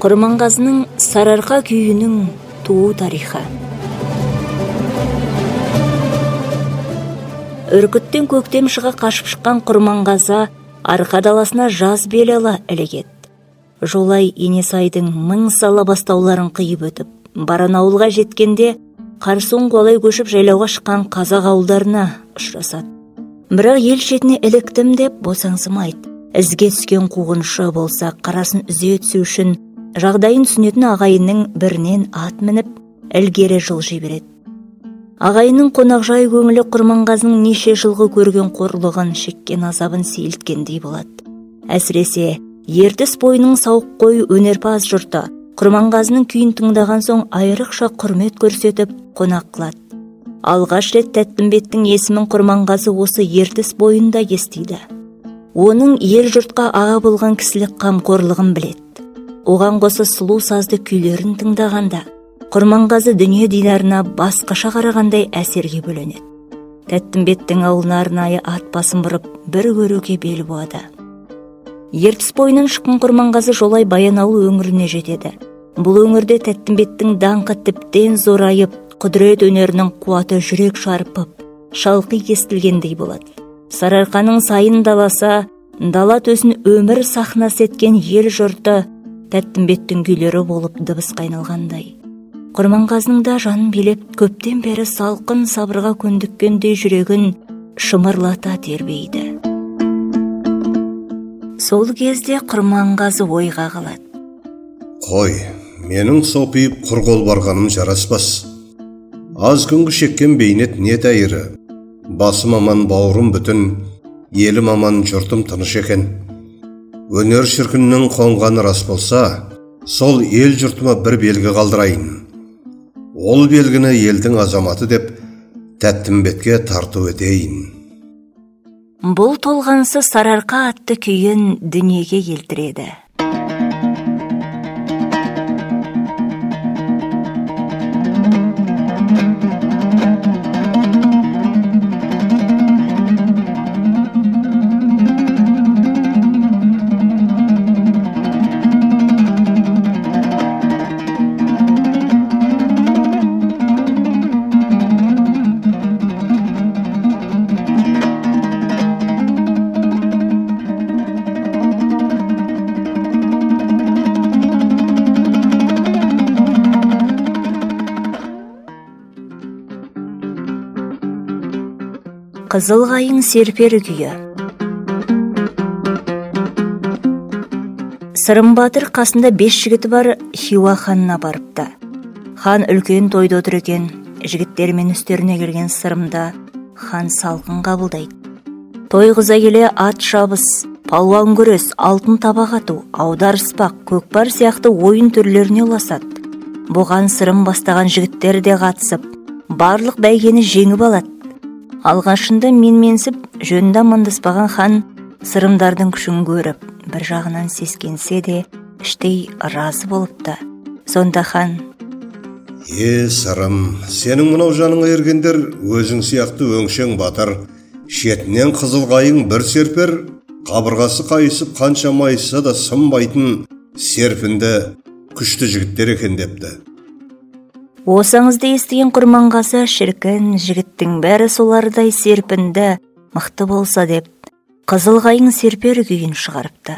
Құрманғазының Сарыарқа күйінің туу тарихы. Үркіттен көктем шыға қашып шыққан Құрманғазы арқа даласына жаз бел ала ілігет. Жолай Енесайдың мың сала бастауларын қиып өтіп, Баранауылға жеткенде Қарсоң қуалай көшіп жайлауға шыққан қазақ ауылдарына ұшырасады. Бірақ ел шетіне іліктім деп босаңсымайды. Ізге түскен қуғыншы болса, қарасын үзе түсу үшін жағдайын түсінетін ағайынның бірінен ат мініп, ілгері жылжи береді. Ағайынның қонақжай көңілі Құрманғазының неше жылғы көрген қорлығын, шеккен азабын сейілткендей болады. Әсіресе ертіс бойының сауық қой өнерпаз жұрты Құрманғазының күйін тыңдаған соң айрықша құрмет көрсетіп, қонақ қылады. Алғаш рет Тәттімбеттің есімін Құрманғазы осы ертіс бойында естиді. Оның ел жұртқа аға болған кісілік қамқорлығын біледі. Оған қоса сұлу сазды күйлерін тыңдағанда, Құрманғазы дүние дидарына басқаша қарағандай әсерге бөленеді. Тәттімбеттің ауылына арнайы ат басын бұрып, бір көруге бел буады. Ертіс бойынан шыққан Құрманғазы жолай Баянауыл өңіріне жетеді. Бұл өңірде Тәттімбеттің даңқы тіптен зорайып, құдірет өнерінің қуаты жүрек шарпып, шалқи естілгендей болады. Сарыарқаның сайын даласа, дала төсін өмір сахнасы еткен ел жұрты Тәттімбеттің күйлері болып дыбысқа айналғандай. Құрманғазының да жанын билеп, көптен бері салқын сабырға көндіккендей жүрегін шымырлата тербейді. Сол кезде Құрманғазы ойға қалады. Қой, менің сопиып құр қол барғаным жараспас. Аз күнгі шеккен бейнет не тәйірі. Басым аман, бауырым бүтін, елім аман, жұртым тыныш екен. Өнер шіркіннің қонғаны рас болса, сол ел жұртыма бір белгі қалдырайын. Ол белгіні елдің азаматы деп Тәттімбетке тарту етейін. Бұл толғанысы Сарыарқа атты күйін дүниеге келтіреді. Қызылғайың серпер күйі. Сырым батыр қасында 5 жігіті бар Хиуа ханына барыпты. Хан үлкен тойда отыр екен. Жігіттермен үстеріне келген Сырымда хан салқын қабылдайды. Той қыза келе ат шабыс, палуан күрес, алтын табақ ату, аударыспақ, көкпар сияқты ойын түрлеріне ұласады. Бұған Сырым бастаған жігіттер де қатысып, барлық бәйгені жеңіп алады. Алғашында менменсіп, жөнді амандаспаған хан Сырымдардың күшін көріп, бір жағынан сескенсе де, іштей разы болыпты. Сонда хан: Сырым, сенің мынау жаныңа ергендер өзің сияқты өңшең батыр, шетінен Қызылғайың бір серпер, қабырғасы қайысып қанша майысса да сынбайтын серпінді, күшті жігіттер екен депті. Осаңызды естіген Құрманғазы шіркін жігіттің бәрі солардай серпінді, мықты болса деп, Қызылғайың серпер күйін шығарыпты.